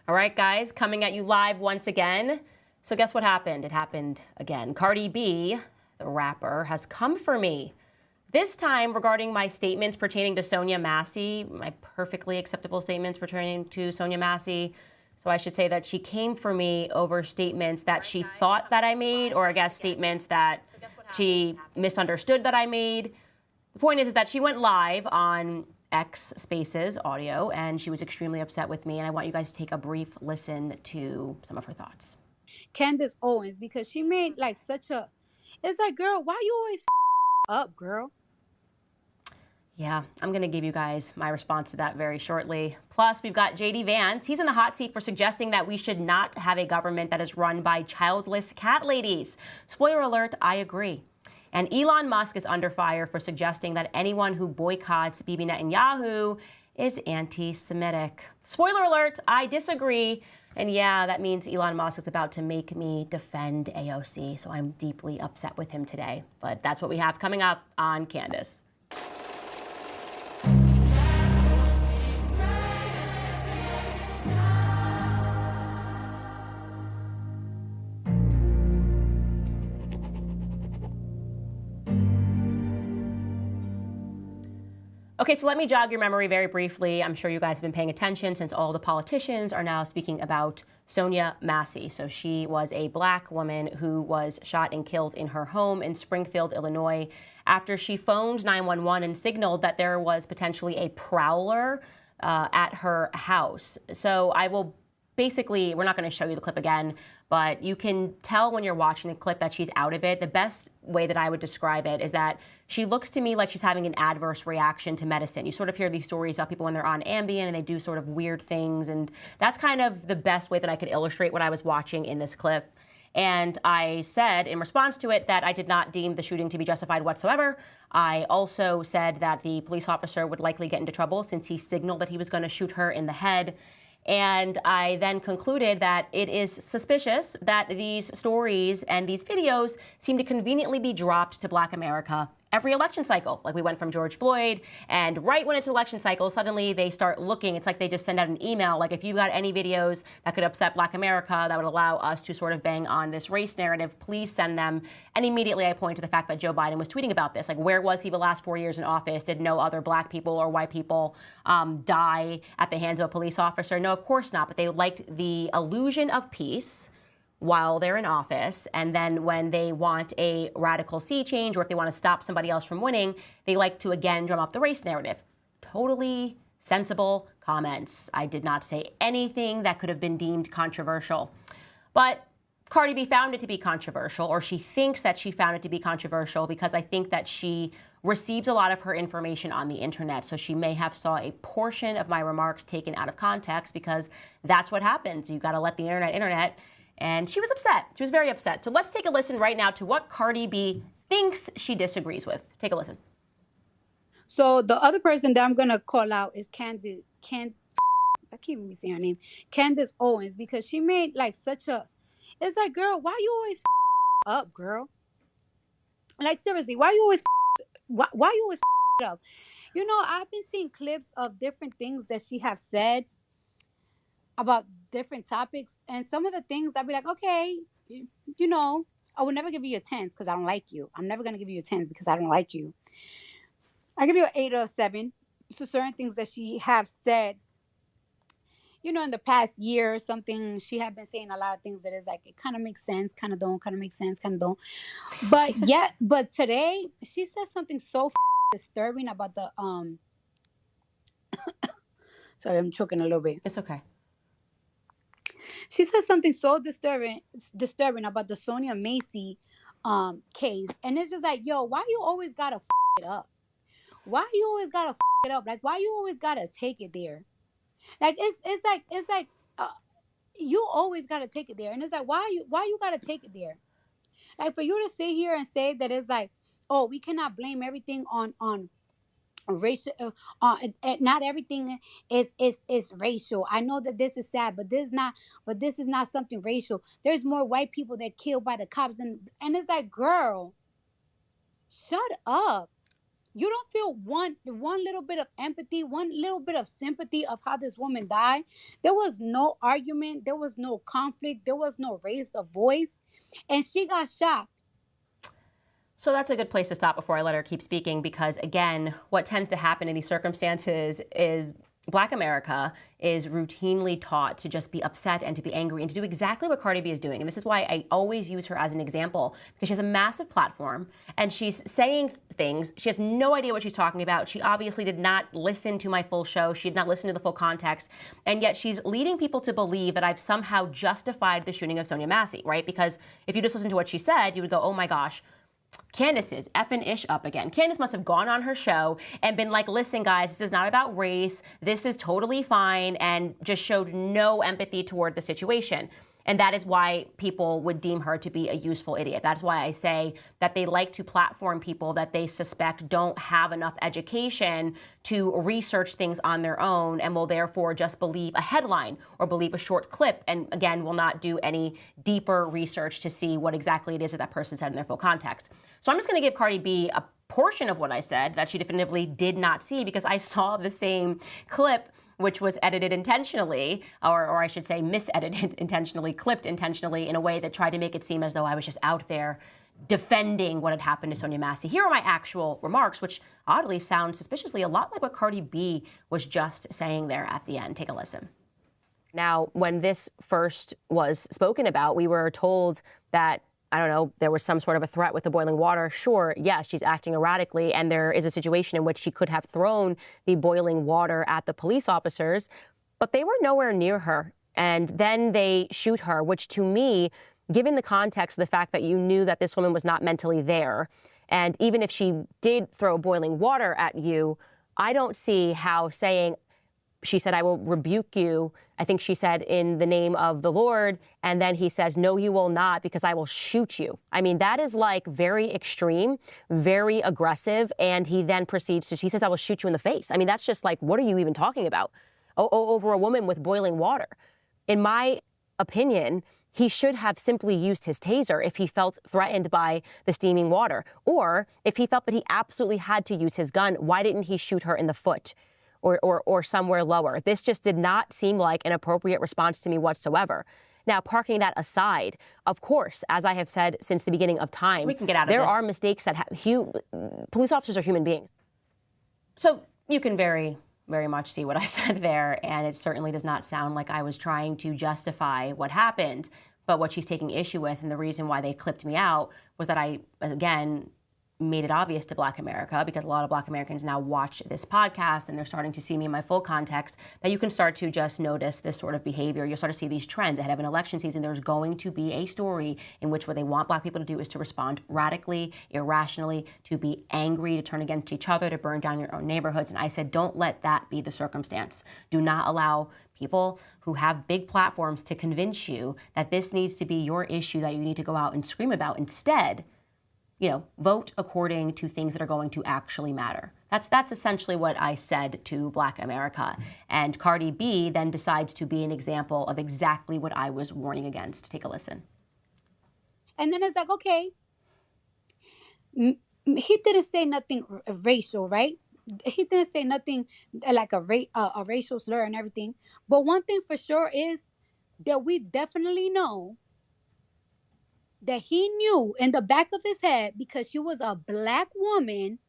All right, guys, coming at you live once again. So guess what happened? It happened again. Cardi B, the rapper, has come for me. This time regarding my statements pertaining to Sonia Massie, my perfectly acceptable statements pertaining to Sonia Massie. So I should say that she came for me over statements that she thought that I made, or I guess statements that she misunderstood that I made. The point is that she went live on X Spaces audio, and she was extremely upset with me, and I want you guys to take a brief listen to some of her thoughts. Candace Owens, because she made like such a, it's like, girl, why you always up, girl? Yeah, I'm going to give you guys my response to that very shortly. Plus, we've got Vance. He's in the hot seat for suggesting that we should not have a government that is run by childless cat ladies. Spoiler alert, I agree. And Elon Musk is under fire for suggesting that anyone who boycotts Bibi Netanyahu is anti-Semitic. Spoiler alert, I disagree. And yeah, that means Elon Musk is about to make me defend AOC, so I'm deeply upset with him today. But that's what we have coming up on Candace. Okay, so let me jog your memory very briefly. I'm sure you guys have been paying attention since all the politicians are now speaking about Sonia Massie. So she was a black woman who was shot and killed in her home in Springfield, Illinois, after she phoned 911 and signaled that there was potentially a prowler at her house. So I will basically, we're not going to show you the clip again, but you can tell when you're watching the clip that she's out of it. The best way that I would describe it is that she looks to me like she's having an adverse reaction to medicine. You sort of hear these stories about people when they're on Ambien and they do sort of weird things. And that's kind of the best way that I could illustrate what I was watching in this clip. And I said in response to it that I did not deem the shooting to be justified whatsoever. I also said that the police officer would likely get into trouble since he signaled that he was going to shoot her in the head. And I then concluded that it is suspicious that these stories and these videos seem to conveniently be dropped to Black America every election cycle. Like we went from George Floyd, and right when it's election cycle, suddenly they start looking. It's like they just send out an email, like if you got any videos that could upset Black America, that would allow us to sort of bang on this race narrative, please send them. And immediately I point to the fact that Joe Biden was tweeting about this. Like, where was he the last 4 years in office? Did no other Black people or white people die at the hands of a police officer? No, of course not. But they liked the illusion of peace while they're in office, and then when they want a radical sea change or if they want to stop somebody else from winning, they like to again drum up the race narrative. Totally sensible comments. I did not say anything that could have been deemed controversial. But Cardi B found it to be controversial, or she thinks that she found it to be controversial, because I think that she receives a lot of her information on the internet. So she may have saw a portion of my remarks taken out of context, because that's what happens. You got to let the internet. And she was upset. She was very upset. So let's take a listen right now to what Cardi B thinks she disagrees with. Take a listen. So the other person that I'm going to call out is Candace, I can't even say her name, Candace Owens, because she made like such a, it's like, girl, why you always up, girl? Like, seriously, why you always up? You know, I've been seeing clips of different things that she have said about different topics, and some of the things I'd be like, okay, you know, I would never give you a 10 because I don't like you. I'm never going to give you a 10 because I don't like you. I give you an 8 or a 7. So certain things that she have said, you know, in the past year or something, she had been saying a lot of things that is like, it kind of makes sense, kind of don't, kind of makes sense, kind of don't. But yeah, but today she said something so disturbing about the, sorry, I'm choking a little bit. It's okay. She said something so disturbing about the Sonia Massie case. And it's just like, yo, why you always gotta it up? Why you always gotta it up? Like, why you always gotta take it there? Like, it's like you always gotta take it there. And it's like, why you gotta take it there? Like, for you to sit here and say that it's like, oh, we cannot blame everything on racial, not everything is racial. I know that this is sad, but this is not something racial. There's more white people that killed by the cops, and it's like, girl, shut up. You don't feel one little bit of empathy, one little bit of sympathy of how this woman died. There was no argument, there was no conflict, there was no raised a voice, and she got shot. So that's a good place to stop before I let her keep speaking, because again, what tends to happen in these circumstances is Black America is routinely taught to just be upset and to be angry and to do exactly what Cardi B is doing. And this is why I always use her as an example, because she has a massive platform and she's saying things. She has no idea what she's talking about. She obviously did not listen to my full show. She did not listen to the full context. And yet she's leading people to believe that I've somehow justified the shooting of Sonia Massie, right? Because if you just listen to what she said, you would go, oh my gosh, Candace is effing ish up again. Candace must have gone on her show and been like, listen, guys, this is not about race. This is totally fine, and just showed no empathy toward the situation. And that is why people would deem her to be a useful idiot. That's why I say that they like to platform people that they suspect don't have enough education to research things on their own and will therefore just believe a headline or believe a short clip, and again, will not do any deeper research to see what exactly it is that person said in their full context. So I'm just going to give Cardi B a portion of what I said that she definitively did not see, because I saw the same clip, which was edited intentionally, or I should say misedited intentionally, clipped intentionally in a way that tried to make it seem as though I was just out there defending what had happened to Sonia Massie. Here are my actual remarks, which oddly sound suspiciously a lot like what Cardi B was just saying there at the end. Take a listen. Now, when this first was spoken about, we were told that, I don't know, there was some sort of a threat with the boiling water. Sure, yes, she's acting erratically, and there is a situation in which she could have thrown the boiling water at the police officers, but they were nowhere near her. And then they shoot her, which to me, given the context of the fact that you knew that this woman was not mentally there, and even if she did throw boiling water at you, I don't see how saying, she said, I will rebuke you. I think she said, in the name of the Lord. And then he says, no, you will not, because I will shoot you. I mean, that is like very extreme, very aggressive. And he then proceeds to, she says, I will shoot you in the face. I mean, that's just like, what are you even talking about? Over a woman with boiling water. In my opinion, he should have simply used his taser if he felt threatened by the steaming water. Or if he felt that he absolutely had to use his gun, why didn't he shoot her in the foot? Or somewhere lower. This just did not seem like an appropriate response to me whatsoever. Now, parking that aside, of course, as I have said since the beginning of time, we can get out of there are mistakes that police officers are human beings. So you can very, very much see what I said there, and it certainly does not sound like I was trying to justify what happened. But what she's taking issue with, and the reason why they clipped me out, was that I, again, made it obvious to Black America, because a lot of Black Americans now watch this podcast and they're starting to see me in my full context, that you can start to just notice this sort of behavior. You'll start to see these trends ahead of an election season. There's going to be a story in which what they want Black people to do is to respond radically, irrationally, to be angry, to turn against each other, to burn down your own neighborhoods. And I said, don't let that be the circumstance. Do not allow people who have big platforms to convince you that this needs to be your issue that you need to go out and scream about. Instead, vote according to things that are going to actually matter. That's essentially what I said to Black America. And Cardi B then decides to be an example of exactly what I was warning against. Take a listen. And then it's like, okay, he didn't say nothing racial, right? He didn't say nothing like a racial slur and everything. But one thing for sure is that we definitely know that he knew in the back of his head, because she was a Black woman,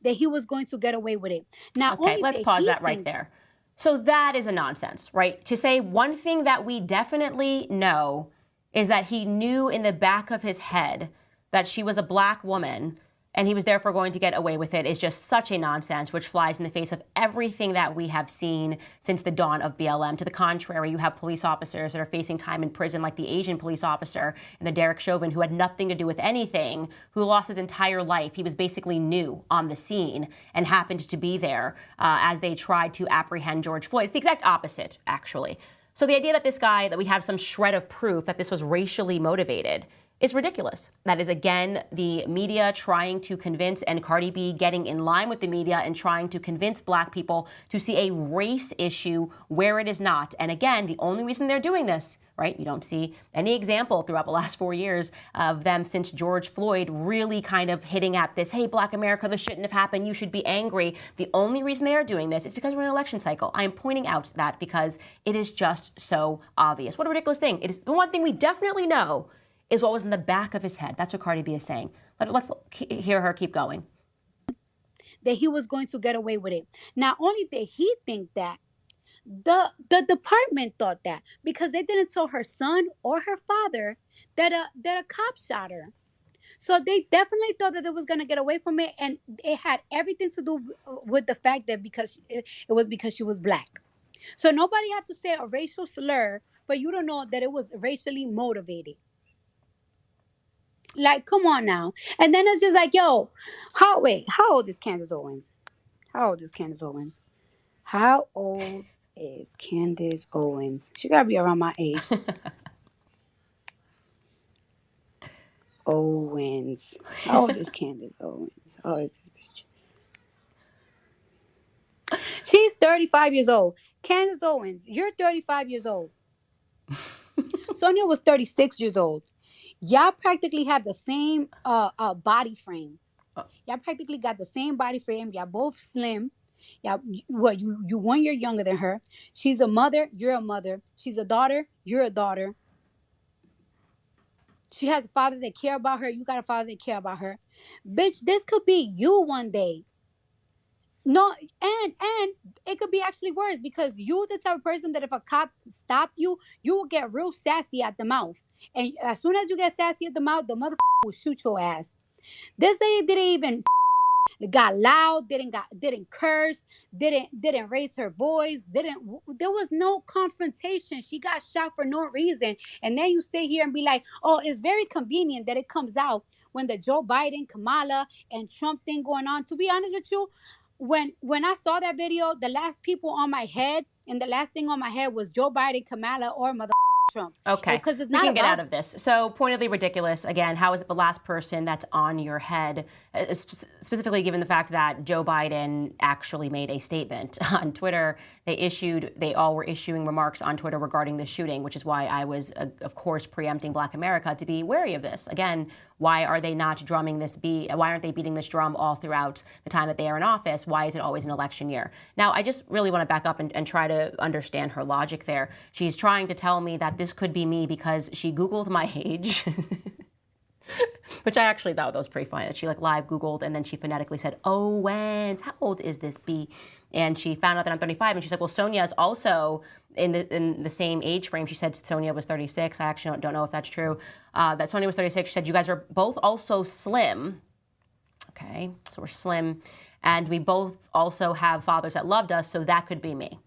that he was going to get away with it. Now, okay, let's pause that right there. So that is a nonsense, right? To say one thing that we definitely know is that he knew in the back of his head that she was a Black woman and he was therefore going to get away with it is just such a nonsense, which flies in the face of everything that we have seen since the dawn of BLM. To the contrary, you have police officers that are facing time in prison, like the Asian police officer and the Derek Chauvin, who had nothing to do with anything, who lost his entire life. He was basically new on the scene and happened to be there as they tried to apprehend George Floyd. It's the exact opposite, actually. So the idea that this guy, that we have some shred of proof that this was racially motivated, is ridiculous. That is, again, the media trying to convince, and Cardi B getting in line with the media and trying to convince black people to see a race issue where it is not. And again, the only reason they're doing this, right? You don't see any example throughout the last 4 years of them since George Floyd really kind of hitting at this, hey, Black America, this shouldn't have happened, you should be angry. The only reason they are doing this is because we're in an election cycle. I am pointing out that because it is just so obvious. What a ridiculous thing. It is the one thing we definitely know is what was in the back of his head. That's what Cardi B is saying. Let's hear her keep going. That he was going to get away with it. Not only did he think that, the department thought that, because they didn't tell her son or her father that a cop shot her. So they definitely thought that it was going to get away from it, and it had everything to do with the fact that because it was because she was black. So nobody has to say a racial slur for you to know that it was racially motivated. Like, come on now. And then it's just like, yo, how old is Candace Owens? How old is Candace Owens? How old is Candace Owens? She gotta be around my age. Owens. How old is Candace Owens? How old is this bitch? She's 35 years old. Candace Owens, you're 35 years old. Sonya was 36 years old. Y'all practically have the same body frame. Y'all practically got the same body frame. Y'all both slim. Y'all, well, you 1 year younger than her. She's a mother. You're a mother. She's a daughter. You're a daughter. She has a father that care about her. You got a father that care about her. Bitch, this could be you one day. No, and it could be actually worse, because you the type of person that if a cop stopped you, you will get real sassy at the mouth. And as soon as you get sassy at the mouth, the motherfucker will shoot your ass. This lady didn't even got loud, didn't curse, didn't raise her voice, there was no confrontation. She got shot for no reason. And then you sit here and be like, oh, it's very convenient that it comes out when the Joe Biden, Kamala, and Trump thing going on. To be honest with you, when I saw that video, the last people on my head and the last thing on my head was Joe Biden, Kamala, or mother Trump. Okay, because it's not we can get out of this. So pointedly ridiculous. Again, how is it the last person that's on your head? Specifically, given the fact that Joe Biden actually made a statement on Twitter. They all were issuing remarks on Twitter regarding the shooting, which is why I was, of course, preempting Black America to be wary of this. Again, why are they not drumming this beat? Why aren't they beating this drum all throughout the time that they are in office? Why is it always an election year? Now, I just really want to back up and try to understand her logic there. She's trying to tell me that this could be me because she Googled my age, which I actually thought that was pretty funny, that she live Googled and then she phonetically said, Owens, how old is this B? And she found out that I'm 35, and she's like, well, Sonya is also in the same age frame. She said Sonya was 36. I actually don't know if that's true. That Sonya was 36. She said, you guys are both also slim. Okay, so we're slim. And we both also have fathers that loved us, so that could be me.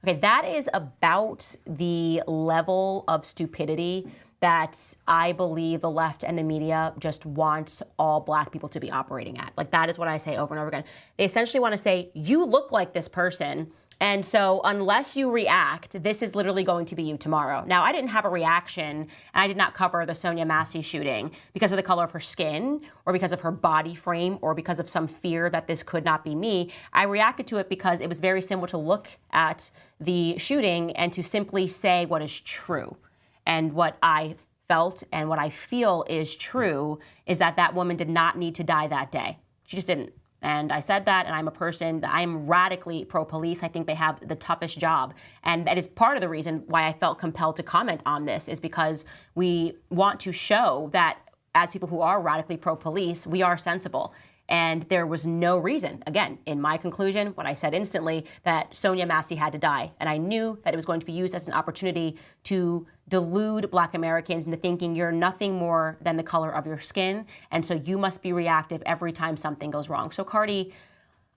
Okay, that is about the level of stupidity that I believe the left and the media just wants all Black people to be operating at. That is what I say over and over again. They essentially want to say, you look like this person, and so unless you react, this is literally going to be you tomorrow. Now, I didn't have a reaction, and I did not cover the Sonia Massie shooting because of the color of her skin or because of her body frame or because of some fear that this could not be me. I reacted to it because it was very simple to look at the shooting and to simply say what is true. And what I felt and what I feel is true is that that woman did not need to die that day. She just didn't. And I said that, and I'm a person that I'm radically pro-police. I think they have the toughest job. And that is part of the reason why I felt compelled to comment on this, is because we want to show that as people who are radically pro-police, we are sensible. And there was no reason, again, in my conclusion, when I said instantly that Sonia Massie had to die. And I knew that it was going to be used as an opportunity to delude Black Americans into thinking you're nothing more than the color of your skin. And so you must be reactive every time something goes wrong. So Cardi,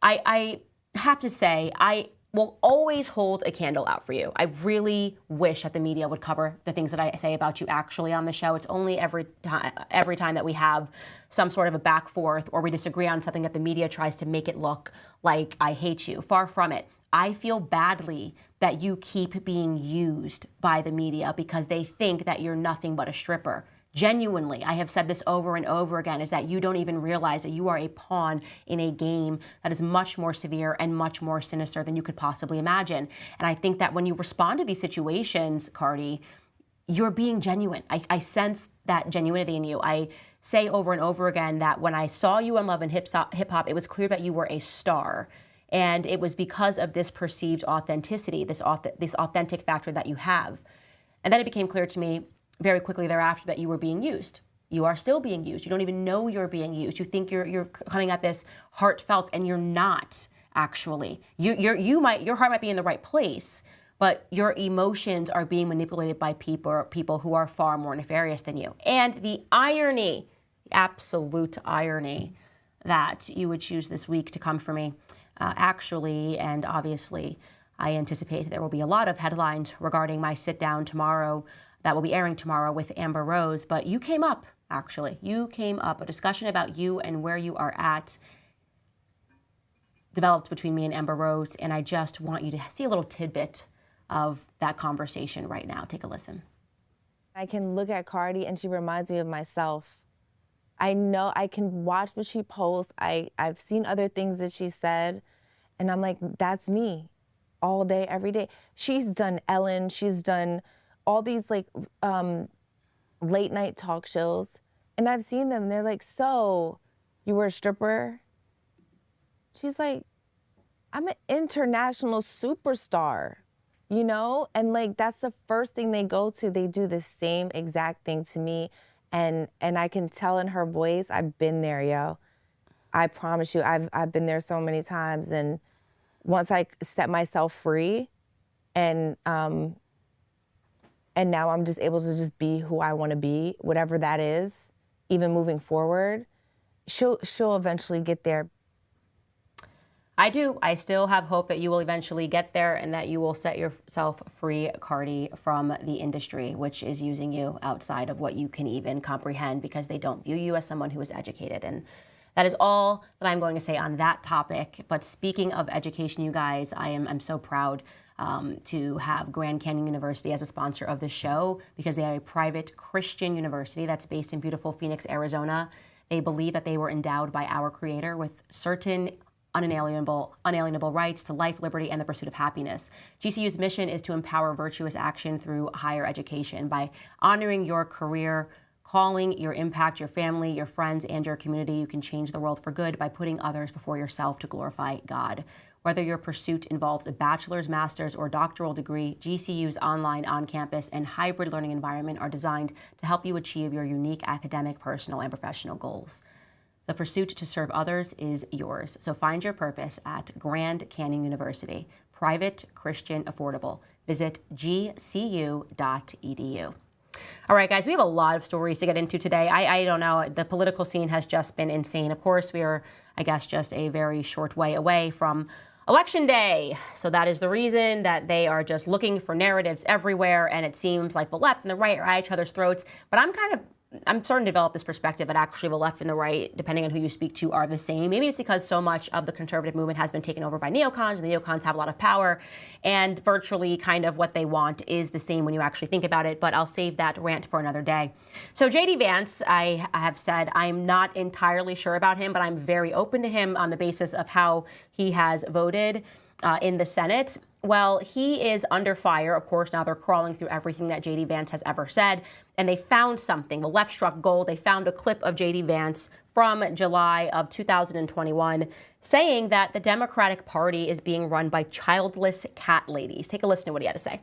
I have to say, I will always hold a candle out for you. I really wish that the media would cover the things that I say about you actually on the show. It's only every time that we have some sort of a back forth or we disagree on something that the media tries to make it look like I hate you. Far from it. I feel badly that you keep being used by the media because they think that you're nothing but a stripper. Genuinely, I have said this over and over again, is that you don't even realize that you are a pawn in a game that is much more severe and much more sinister than you could possibly imagine. And I think that when you respond to these situations, Cardi, you're being genuine. I sense that genuinity in you. I say over and over again that when I saw you on Love and Hip Hop, it was clear that you were a star. And it was because of this perceived authenticity, this authentic factor that you have. And then it became clear to me very quickly thereafter that you were being used. You are still being used. You don't even know you're being used. You think you're coming at this heartfelt, and you're not actually. Your heart might be in the right place, but your emotions are being manipulated by people who are far more nefarious than you. And the irony, the absolute irony, that you would choose this week to come for me, actually, and obviously, I anticipate there will be a lot of headlines regarding my sit down tomorrow that will be airing tomorrow with Amber Rose. But you came up, actually. You came up. A discussion about you and where you are at developed between me and Amber Rose, and I just want you to see a little tidbit of that conversation right now. Take a listen. I can look at Cardi and she reminds me of myself. I know I can watch what she posts. I've seen other things that she said, and I'm like, that's me all day, every day. She's done Ellen. She's done all these like late night talk shows, and I've seen them. They're like, so you were a stripper? She's like, I'm an international superstar, you know? And like, that's the first thing they go to. They do the same exact thing to me. And I can tell in her voice, I've been there, yo. I promise you, I've been there so many times. And once I set myself free, and now I'm just able to just be who I want to be, whatever that is, even moving forward, she'll eventually get there. I do. I still have hope that you will eventually get there and that you will set yourself free, Cardi, from the industry, which is using you outside of what you can even comprehend, because they don't view you as someone who is educated. And that is all that I'm going to say on that topic. But speaking of education, you guys, I'm so proud to have Grand Canyon University as a sponsor of this show, because they are a private Christian university that's based in beautiful Phoenix, Arizona. They believe that they were endowed by our Creator with certain unalienable rights to life, liberty, and the pursuit of happiness. GCU's mission is to empower virtuous action through higher education by honoring your career calling, your impact, your family, your friends, and your community. You can change the world for good by putting others before yourself to glorify God. Whether your pursuit involves a bachelor's, master's, or doctoral degree, GCU's online, on-campus, and hybrid learning environment are designed to help you achieve your unique academic, personal, and professional goals. The pursuit to serve others is yours. So find your purpose at Grand Canyon University. Private, Christian, affordable. Visit gcu.edu. All right, guys, we have a lot of stories to get into today. I don't know. The political scene has just been insane. Of course, we are, I guess, just a very short way away from Election Day. So that is the reason that they are just looking for narratives everywhere. And it seems like the left and the right are at each other's throats. But I'm starting to develop this perspective that actually the left and the right, depending on who you speak to, are the same. Maybe it's because so much of the conservative movement has been taken over by neocons, and the neocons have a lot of power, and virtually kind of what they want is the same when you actually think about it, but I'll save that rant for another day. So JD Vance, I have said I'm not entirely sure about him, but I'm very open to him on the basis of how he has voted in the Senate. Well, he is under fire. Of course, now they're crawling through everything that JD Vance has ever said, and they found something. The left struck gold. They found a clip of JD Vance from July of 2021 saying that the Democratic Party is being run by childless cat ladies. Take a listen to what he had to say.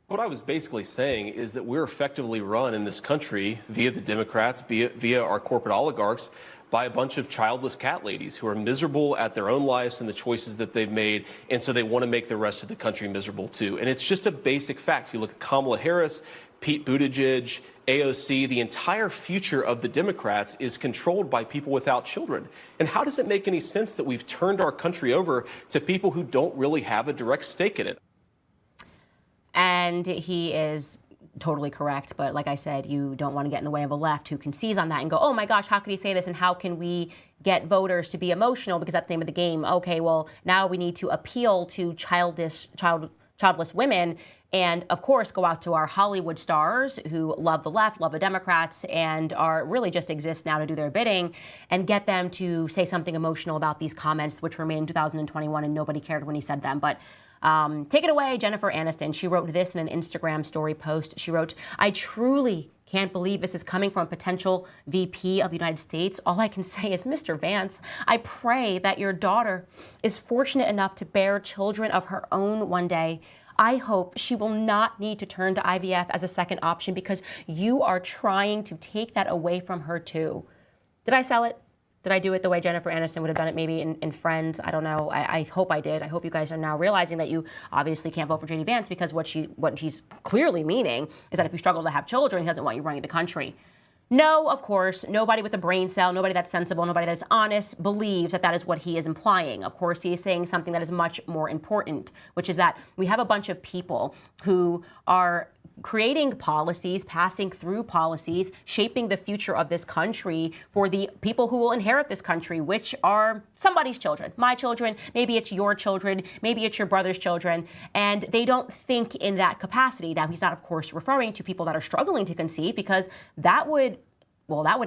What I was basically saying is that we're effectively run in this country via the Democrats, via our corporate oligarchs, by a bunch of childless cat ladies who are miserable at their own lives and the choices that they've made, and so they want to make the rest of the country miserable too. And it's just a basic fact. You look at Kamala Harris, Pete Buttigieg, AOC, the entire future of the Democrats is controlled by people without children. And how does it make any sense that we've turned our country over to people who don't really have a direct stake in it? And he is totally correct. But like I said, you don't want to get in the way of a left who can seize on that and go, oh my gosh, how could he say this? And how can we get voters to be emotional? Because that's the name of the game. Okay, well, now we need to appeal to childless women and of course go out to our Hollywood stars who love the left, love the Democrats, and are really just exist now to do their bidding, and get them to say something emotional about these comments, which were made in 2021 and nobody cared when he said them. But take it away, Jennifer Aniston. She wrote this in an Instagram story post. She wrote, "I truly can't believe this is coming from a potential VP of the United States. All I can say is, Mr. Vance, I pray that your daughter is fortunate enough to bear children of her own one day. I hope she will not need to turn to IVF as a second option because you are trying to take that away from her too." Did I sell it? Did I do it the way Jennifer Aniston would have done it maybe in Friends? I don't know. I hope I did. I hope you guys are now realizing that you obviously can't vote for JD Vance because what he's clearly meaning is that if you struggle to have children, he doesn't want you running the country. No, of course, nobody with a brain cell, nobody that's sensible, nobody that's honest believes that that is what he is implying. Of course, he is saying something that is much more important, which is that we have a bunch of people who are creating policies, passing through policies, shaping the future of this country for the people who will inherit this country, which are somebody's children, my children, maybe it's your children, maybe it's your brother's children, and they don't think in that capacity. Now, he's not, of course, referring to people that are struggling to conceive because that would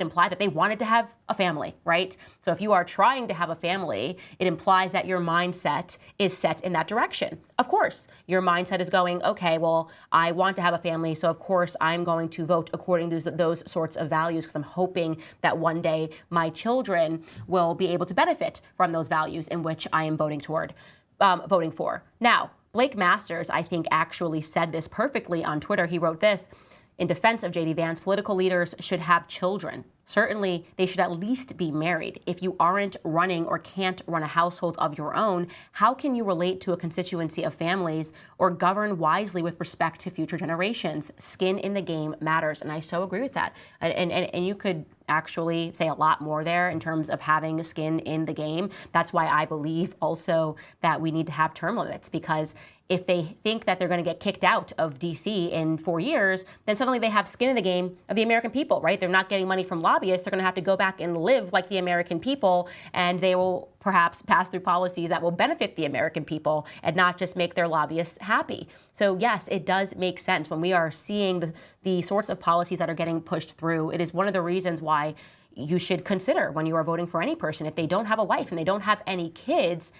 imply that they wanted to have a family, right? So if you are trying to have a family, it implies that your mindset is set in that direction. Of course, your mindset is going, okay, well, I want to have a family, so of course I'm going to vote according to those sorts of values because I'm hoping that one day my children will be able to benefit from those values in which I am voting for. Now, Blake Masters, I think, actually said this perfectly on Twitter. He wrote this: "In defense of JD Vance, political leaders should have children. Certainly, they should at least be married. If you aren't running or can't run a household of your own, how can you relate to a constituency of families or govern wisely with respect to future generations? Skin in the game matters." And I so agree with that. And you could actually say a lot more there in terms of having skin in the game. That's why I believe also that we need to have term limits, because if they think that they're going to get kicked out of DC in 4 years, then suddenly they have skin in the game of the American people, right? They're not getting money from lobbyists. They're going to have to go back and live like the American people, and they will perhaps pass through policies that will benefit the American people and not just make their lobbyists happy. So yes, it does make sense when we are seeing the sorts of policies that are getting pushed through. It is one of the reasons why you should consider when you are voting for any person, if they don't have a wife and they don't have any kids,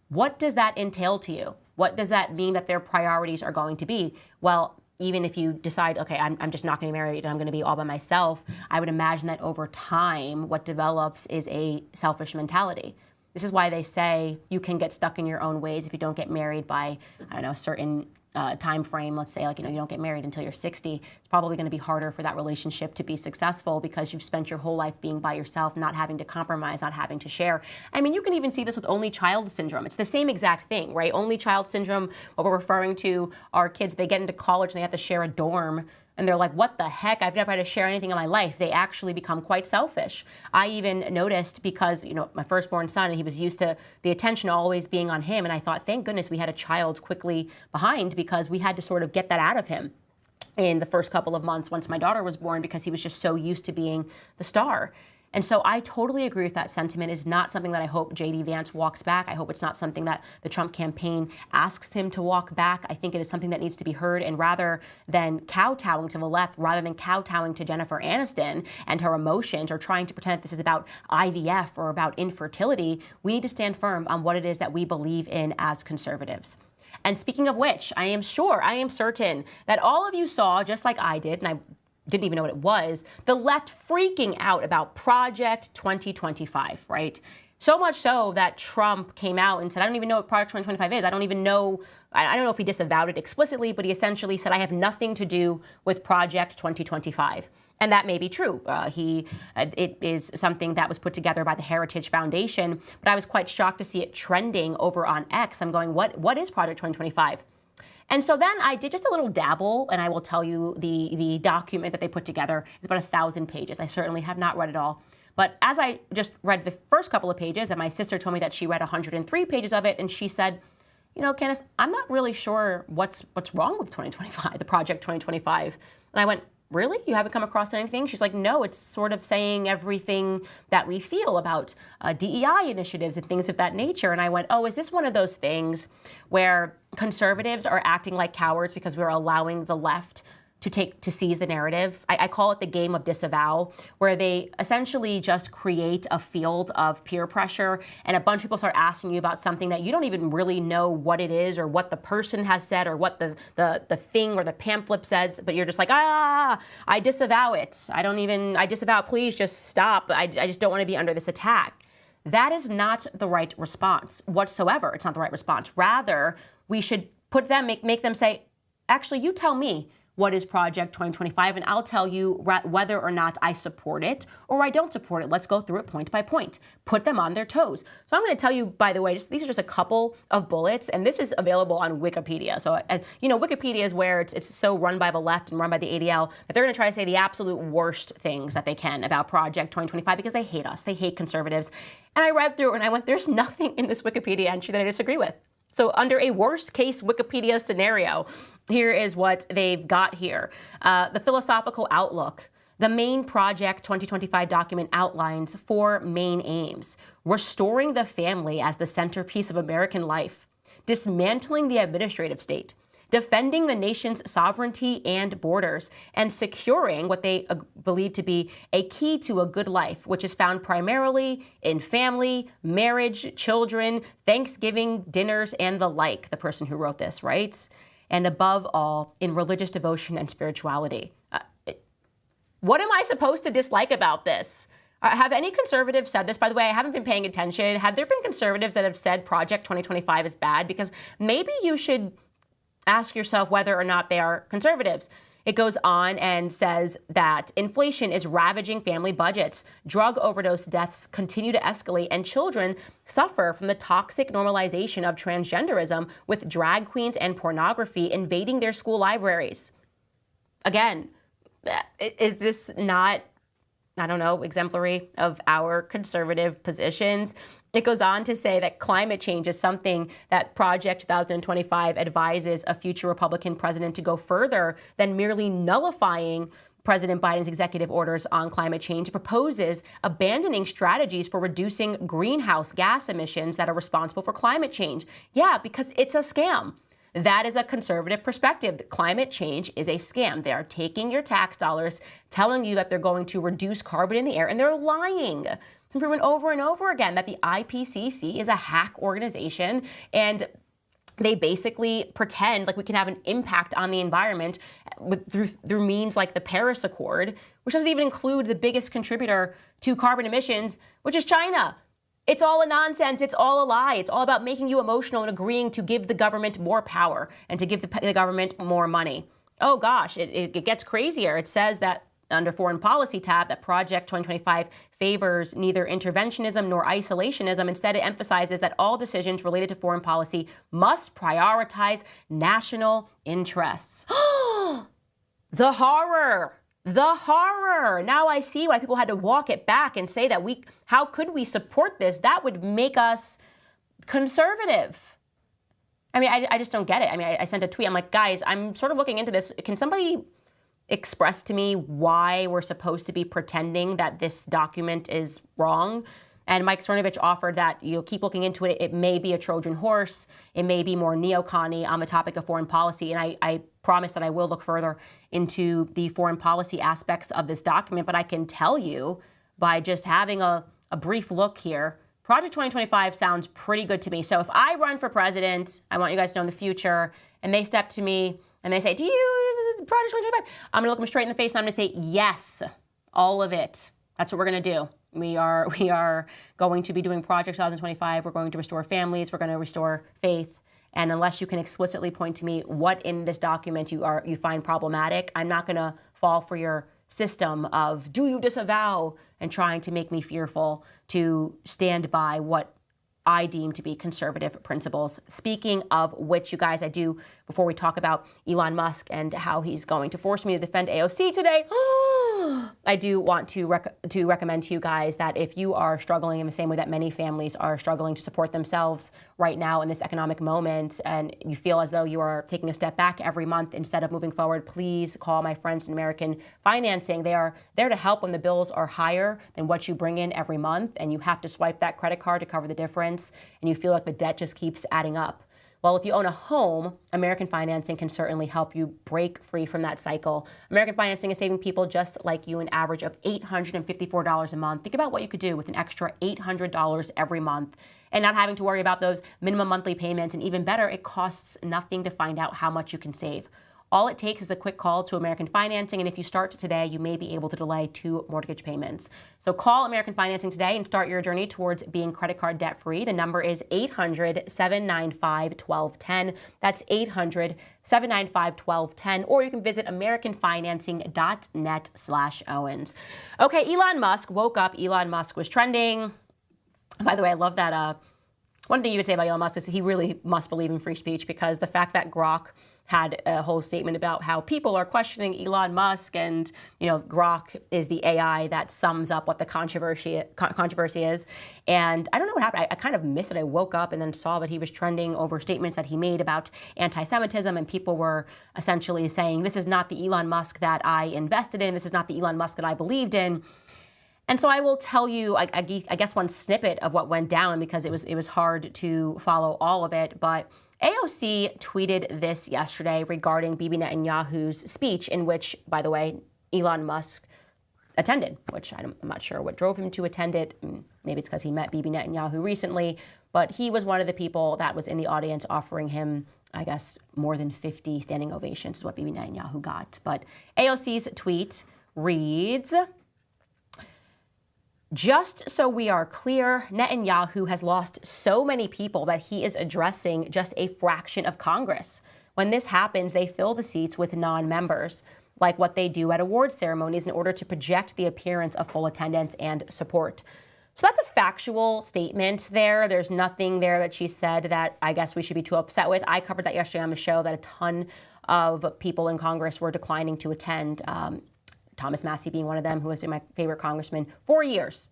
what does that entail to you? What does that mean that their priorities are going to be? Well, even if you decide, okay, I'm just not going to be married and I'm going to be all by myself, I would imagine that over time, what develops is a selfish mentality. This is why they say you can get stuck in your own ways if you don't get married by, I don't know, a certain time frame. Let's say, like, you don't get married until you're 60. It's probably going to be harder for that relationship to be successful because you've spent your whole life being by yourself, not having to compromise, not having to share. I mean, you can even see this with only child syndrome. It's the same exact thing, right? Only child syndrome, what we're referring to are kids, they get into college and they have to share a dorm. And they're like, what the heck? I've never had to share anything in my life. They actually become quite selfish. I even noticed because, my firstborn son, he was used to the attention always being on him. And I thought, thank goodness we had a child quickly behind, because we had to sort of get that out of him in the first couple of months once my daughter was born, because he was just so used to being the star. And so I totally agree with that sentiment. Is not something that I hope JD Vance walks back. I hope it's not something that the Trump campaign asks him to walk back. I think it is something that needs to be heard. And rather than kowtowing to the left, rather than kowtowing to Jennifer Aniston and her emotions, or trying to pretend that this is about IVF or about infertility, we need to stand firm on what it is that we believe in as conservatives. And speaking of which, I am certain that all of you saw, just like I did, and I didn't even know what it was, the left freaking out about Project 2025, right? So much so that Trump came out and said, I don't even know what Project 2025 is. I don't know if he disavowed it explicitly, but he essentially said, I have nothing to do with Project 2025. And that may be true. It is something that was put together by the Heritage Foundation, but I was quite shocked to see it trending over on X. I'm going, what is Project 2025? And so then I did just a little dabble, and I will tell you the document that they put together is about 1,000 pages. I certainly have not read it all. But as I just read the first couple of pages, and my sister told me that she read 103 pages of it, and she said, Candace, I'm not really sure what's wrong with 2025, the Project 2025. And I went, really? You haven't come across anything? She's like, no, it's sort of saying everything that we feel about DEI initiatives and things of that nature. And I went, oh, is this one of those things where conservatives are acting like cowards because we're allowing the left to seize the narrative? I call it the game of disavow, where they essentially just create a field of peer pressure and a bunch of people start asking you about something that you don't even really know what it is or what the person has said or what the thing or the pamphlet says, but you're just like, I disavow it. I disavow, please just stop. I just don't want to be under this attack. That is not the right response whatsoever. It's not the right response. Rather, we should put them, make them say, actually, you tell me, what is Project 2025? And I'll tell you whether or not I support it or I don't support it. Let's go through it point by point. Put them on their toes. So I'm going to tell you, by the way, these are just a couple of bullets, and this is available on Wikipedia. So, Wikipedia is where it's so run by the left and run by the ADL that they're going to try to say the absolute worst things that they can about Project 2025 because they hate us. They hate conservatives. And I read through and I went, there's nothing in this Wikipedia entry that I disagree with. So under a worst case Wikipedia scenario, here is what they've got here. The philosophical outlook. The main Project 2025 document outlines 4 main aims: restoring the family as the centerpiece of American life, dismantling the administrative state, defending the nation's sovereignty and borders, and securing what they believe to be a key to a good life, which is found primarily in family, marriage, children, Thanksgiving dinners, and the like, the person who wrote this writes, and above all, in religious devotion and spirituality. What am I supposed to dislike about this? Have any conservatives said this? By the way, I haven't been paying attention. Have there been conservatives that have said Project 2025 is bad? Because maybe you should ask yourself whether or not they are conservatives. It goes on and says that inflation is ravaging family budgets, drug overdose deaths continue to escalate, and children suffer from the toxic normalization of transgenderism, with drag queens and pornography invading their school libraries. Again, is this not, I don't know, exemplary of our conservative positions? It goes on to say that climate change is something that Project 2025 advises a future Republican president to go further than merely nullifying President Biden's executive orders on climate change. It proposes abandoning strategies for reducing greenhouse gas emissions that are responsible for climate change. Yeah, because it's a scam. That is a conservative perspective. Climate change is a scam. They are taking your tax dollars, telling you that they're going to reduce carbon in the air, and they're lying. It's proven over and over again that the IPCC is a hack organization, and they basically pretend like we can have an impact on the environment through means like the Paris Accord, which doesn't even include the biggest contributor to carbon emissions, which is China. It's all a nonsense. It's all a lie. It's all about making you emotional and agreeing to give the government more power and to give the government more money. Oh gosh, it gets crazier. It says that under Foreign Policy tab that Project 2025 favors neither interventionism nor isolationism. Instead, it emphasizes that all decisions related to foreign policy must prioritize national interests. The horror. The horror. Now I see why people had to walk it back and say that how could we support this? That would make us conservative. I mean, I just don't get it. I mean, I sent a tweet. I'm like, guys, I'm sort of looking into this. Can somebody express to me why we're supposed to be pretending that this document is wrong? And Mike Cernovich offered that keep looking into it. It may be a Trojan horse. It may be more neocon-y on the topic of foreign policy. And I promise that I will look further into the foreign policy aspects of this document. But I can tell you by just having a brief look here, Project 2025 sounds pretty good to me. So if I run for president, I want you guys to know in the future, and they step to me and they say, do you Project 2025? I'm going to look them straight in the face and I'm going to say, yes, all of it. That's what we're going to do. We are going to be doing Project 2025. We're going to restore families. We're going to restore faith. And unless you can explicitly point to me what in this document you find problematic, I'm not going to fall for your system of do you disavow and trying to make me fearful to stand by what I deem to be conservative principles. Speaking of which, you guys, I do before we talk about Elon Musk and how he's going to force me to defend AOC today, I do want to recommend to you guys that if you are struggling in the same way that many families are struggling to support themselves right now in this economic moment, and you feel as though you are taking a step back every month instead of moving forward, please call my friends in American Financing. They are there to help when the bills are higher than what you bring in every month, and you have to swipe that credit card to cover the difference, and you feel like the debt just keeps adding up. Well, if you own a home, American Financing can certainly help you break free from that cycle. American Financing is saving people just like you an average of $854 a month. Think about what you could do with an extra $800 every month and not having to worry about those minimum monthly payments. And even better, it costs nothing to find out how much you can save. All it takes is a quick call to American Financing, and if you start today, you may be able to delay 2 mortgage payments. So call American Financing today and start your journey towards being credit card debt-free. The number is 800-795-1210. That's 800-795-1210, or you can visit americanfinancing.net/Owens. Okay, Elon Musk woke up. Elon Musk was trending. By the way, I love that. One thing you could say about Elon Musk is he really must believe in free speech, because the fact that Grok had a whole statement about how people are questioning Elon Musk, and Grok is the AI that sums up what the controversy is. And I don't know what happened. I kind of missed it. I woke up and then saw that he was trending over statements that he made about anti-Semitism, and people were essentially saying, this is not the Elon Musk that I invested in. This is not the Elon Musk that I believed in. And so I will tell you, I guess, one snippet of what went down, because it was hard to follow all of it. But AOC tweeted this yesterday regarding Bibi Netanyahu's speech, in which, by the way, Elon Musk attended, which I'm not sure what drove him to attend it. Maybe it's because he met Bibi Netanyahu recently, but he was one of the people that was in the audience offering him, I guess, more than 50 standing ovations is what Bibi Netanyahu got. But AOC's tweet reads, "Just so we are clear, Netanyahu has lost so many people that he is addressing just a fraction of Congress. When this happens, they fill the seats with non-members, like what they do at award ceremonies in order to project the appearance of full attendance and support." So that's a factual statement there. There's nothing there that she said that I guess we should be too upset with. I covered that yesterday on the show, that a ton of people in Congress were declining to attend. Thomas Massey being one of them, who has been my favorite congressman for years.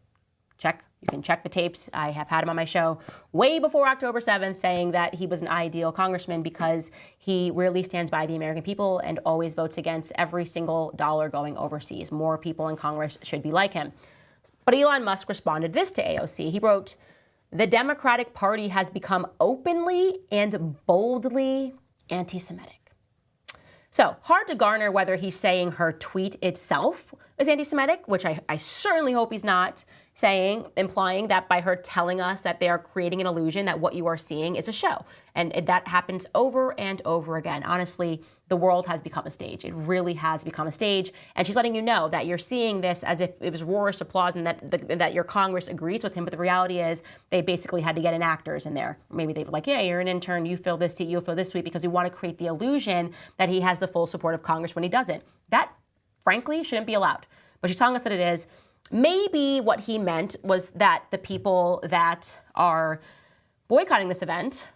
You can check the tapes. I have had him on my show way before October 7th, saying that he was an ideal congressman because he really stands by the American people and always votes against every single dollar going overseas. More people in Congress should be like him. But Elon Musk responded this to AOC. He wrote, "The Democratic Party has become openly and boldly anti-Semitic." So hard to garner whether he's saying her tweet itself is anti-Semitic, which I certainly hope he's not saying, implying that by her telling us that they are creating an illusion that what you are seeing is a show. And that happens over and over again. Honestly, the world has become a stage. It really has become a stage. And she's letting you know that you're seeing this as if it was roarish applause and that your Congress agrees with him. But the reality is they basically had to get in actors in there. Maybe they were like, yeah, you're an intern, you fill this seat, you fill this seat, because we want to create the illusion that he has the full support of Congress when he doesn't. That, frankly, shouldn't be allowed. But she's telling us that it is. Maybe what he meant was that the people that are boycotting this event,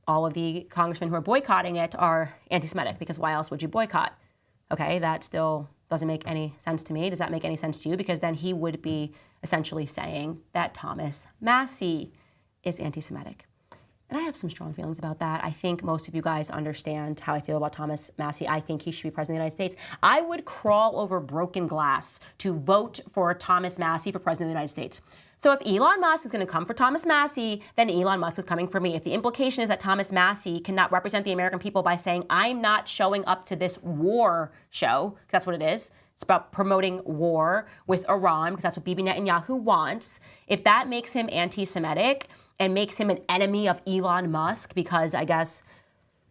all of the congressmen who are boycotting it, are anti-Semitic, because why else would you boycott? Okay, that still doesn't make any sense to me. Does that make any sense to you? Because then he would be essentially saying that Thomas Massie is anti-Semitic. And I have some strong feelings about that. I think most of you guys understand how I feel about Thomas Massie. I think he should be president of the United States. I would crawl over broken glass to vote for Thomas Massie for president of the United States. So if Elon Musk is going to come for Thomas Massie, then Elon Musk is coming for me. If the implication is that Thomas Massie cannot represent the American people by saying, I'm not showing up to this war show, because that's what it is. It's about promoting war with Iran, because that's what Bibi Netanyahu wants. If that makes him anti-Semitic and makes him an enemy of Elon Musk, because I guess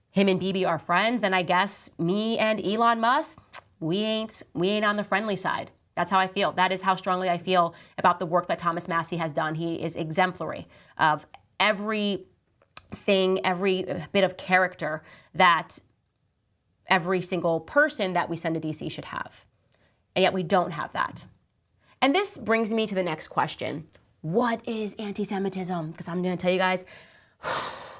him and Bibi are friends, then I guess me and Elon Musk, we ain't on the friendly side. That's how I feel. That is how strongly I feel about the work that Thomas Massie has done. He is exemplary of everything, every bit of character that every single person that we send to DC should have. And yet we don't have that. And this brings me to the next question. What is anti-Semitism? Because I'm going to tell you guys,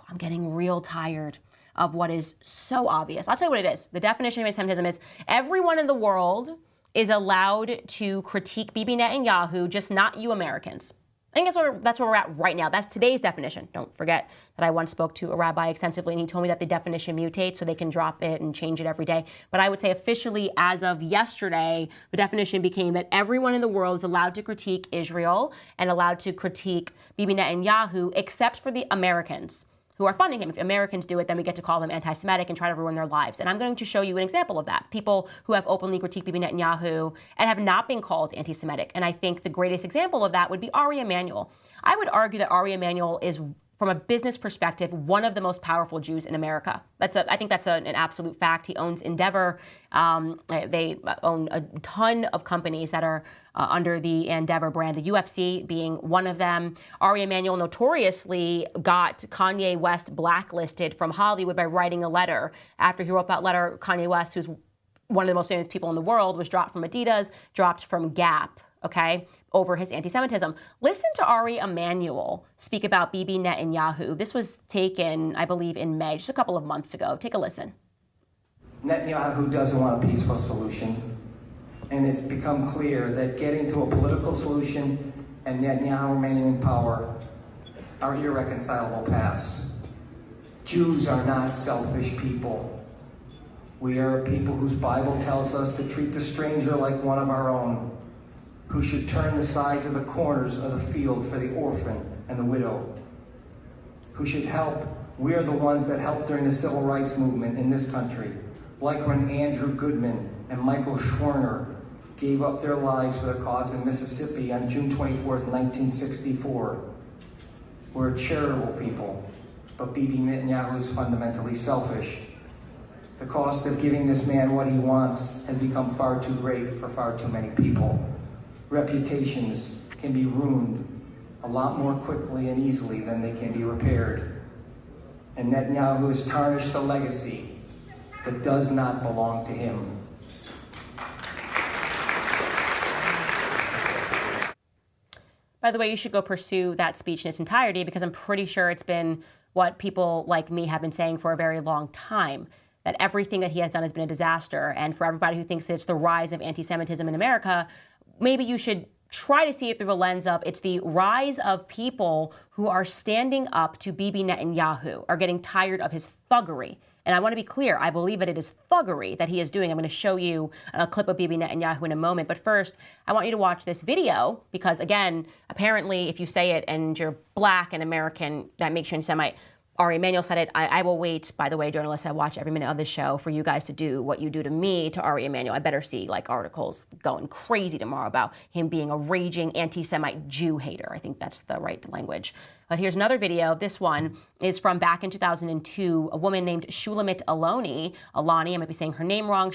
I'm getting real tired of what is so obvious. I'll tell you what it is. The definition of anti-Semitism is everyone in the world is allowed to critique Bibi Netanyahu, just not you Americans. I think that's where we're at right now. That's today's definition. Don't forget that I once spoke to a rabbi extensively, and he told me that the definition mutates, so they can drop it and change it every day. But I would say officially, as of yesterday, the definition became that everyone in the world is allowed to critique Israel and allowed to critique Bibi Netanyahu, except for the Americans who are funding him. If Americans do it, then we get to call them anti-Semitic and try to ruin their lives. And I'm going to show you an example of that. People who have openly critiqued Bibi Netanyahu and have not been called anti-Semitic. And I think the greatest example of that would be Ari Emanuel. I would argue that Ari Emanuel is, from a business perspective, one of the most powerful Jews in America. I think that's an absolute fact. He owns Endeavor. They own a ton of companies that are under the Endeavor brand, the UFC being one of them. Ari Emanuel notoriously got Kanye West blacklisted from Hollywood by writing a letter. After he wrote that letter, Kanye West, who's one of the most famous people in the world, was dropped from Adidas, dropped from Gap, okay, over his anti-Semitism. Listen to Ari Emanuel speak about Bibi Netanyahu. This was taken, I believe, in May, just a couple of months ago. Take a listen. Netanyahu doesn't want a peaceful solution, and it's become clear that getting to a political solution and Netanyahu remaining in power are irreconcilable paths. Jews are not selfish people. We are a people whose Bible tells us to treat the stranger like one of our own, who should turn the sides of the corners of the field for the orphan and the widow, who should help. We are the ones that helped during the civil rights movement in this country, like when Andrew Goodman and Michael Schwerner gave up their lives for the cause in Mississippi on June 24th, 1964. We're a charitable people, but Bibi Netanyahu is fundamentally selfish. The cost of giving this man what he wants has become far too great for far too many people. Reputations can be ruined a lot more quickly and easily than they can be repaired. And Netanyahu has tarnished a legacy that does not belong to him. By the way, you should go pursue that speech in its entirety, because I'm pretty sure it's been what people like me have been saying for a very long time, that everything that he has done has been a disaster. And for everybody who thinks that it's the rise of anti-Semitism in America, maybe you should try to see it through the lens of it's the rise of people who are standing up to Bibi Netanyahu, are getting tired of his thuggery. And I want to be clear, I believe that it is thuggery that he is doing. I'm going to show you a clip of Bibi Netanyahu in a moment. But first, I want you to watch this video because, again, apparently if you say it and you're black and American, that makes you anti-Semite. Ari Emanuel said it. I will wait, by the way, journalists, I watch every minute of this show for you guys to do what you do to me to Ari Emanuel. I better see like articles going crazy tomorrow about him being a raging anti-Semite Jew hater. I think that's the right language. But here's another video. This one is from back in 2002. A woman named Shulamit Aloni, I might be saying her name wrong.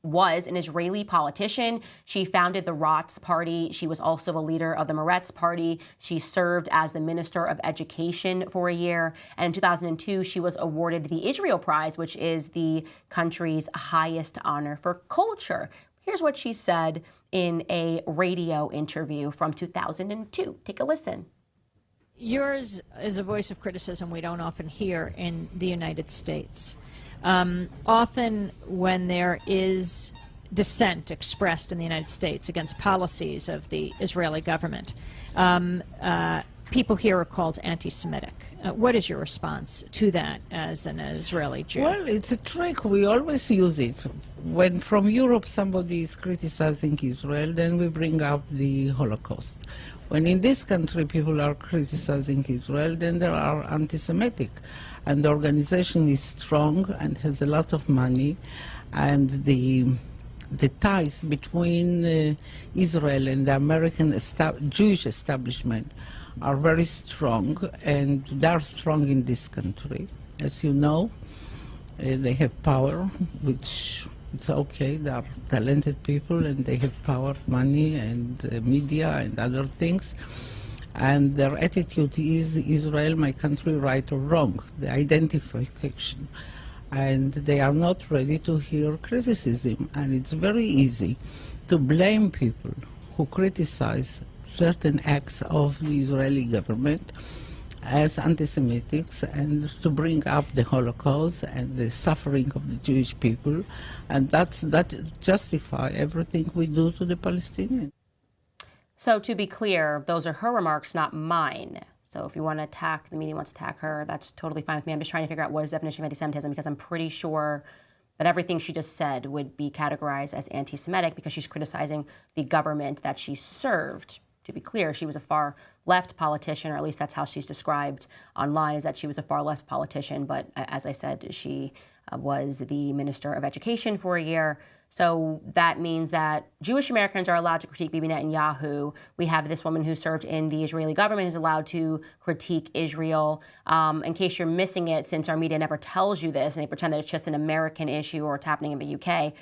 Was an Israeli politician. She founded the Rotz Party. She was also a leader of the Meretz Party. She served as the Minister of Education for a year. And in 2002, she was awarded the Israel Prize, which is the country's highest honor for culture. Here's what she said in a radio interview from 2002. Take a listen. Yours is a voice of criticism we don't often hear in the United States. Often when there is dissent expressed in the United States against policies of the Israeli government, people here are called anti-Semitic. What is your response to that as an Israeli Jew? Well, it's a trick. We always use it. When from Europe somebody is criticizing Israel, then we bring up the Holocaust. When in this country people are criticizing Israel, then they are anti-Semitic. And the organization is strong and has a lot of money, and the ties between Israel and the American Jewish establishment are very strong, and they are strong in this country. As you know, they have power, which it's okay. They are talented people, and they have power, money, and media, and other things. And their attitude is Israel, my country, right or wrong, the identification. And they are not ready to hear criticism. And it's very easy to blame people who criticize certain acts of the Israeli government as anti-Semitics and to bring up the Holocaust and the suffering of the Jewish people, and that justify everything we do to the Palestinians. So to be clear, those are her remarks, not mine. So if you want to attack, the media wants to attack her, that's totally fine with me. I'm just trying to figure out what is the definition of anti-Semitism, because I'm pretty sure that everything she just said would be categorized as anti-Semitic because she's criticizing the government that she served. To be clear, she was a far left politician, or at least that's how she's described online, is that she was a far left politician. But as I said, she was the Minister of Education for a year. So that means that Jewish Americans are allowed to critique Bibi Netanyahu. We have this woman who served in the Israeli government who's allowed to critique Israel. In case you're missing it, since our media never tells you this, and they pretend that it's just an American issue or it's happening in the UK,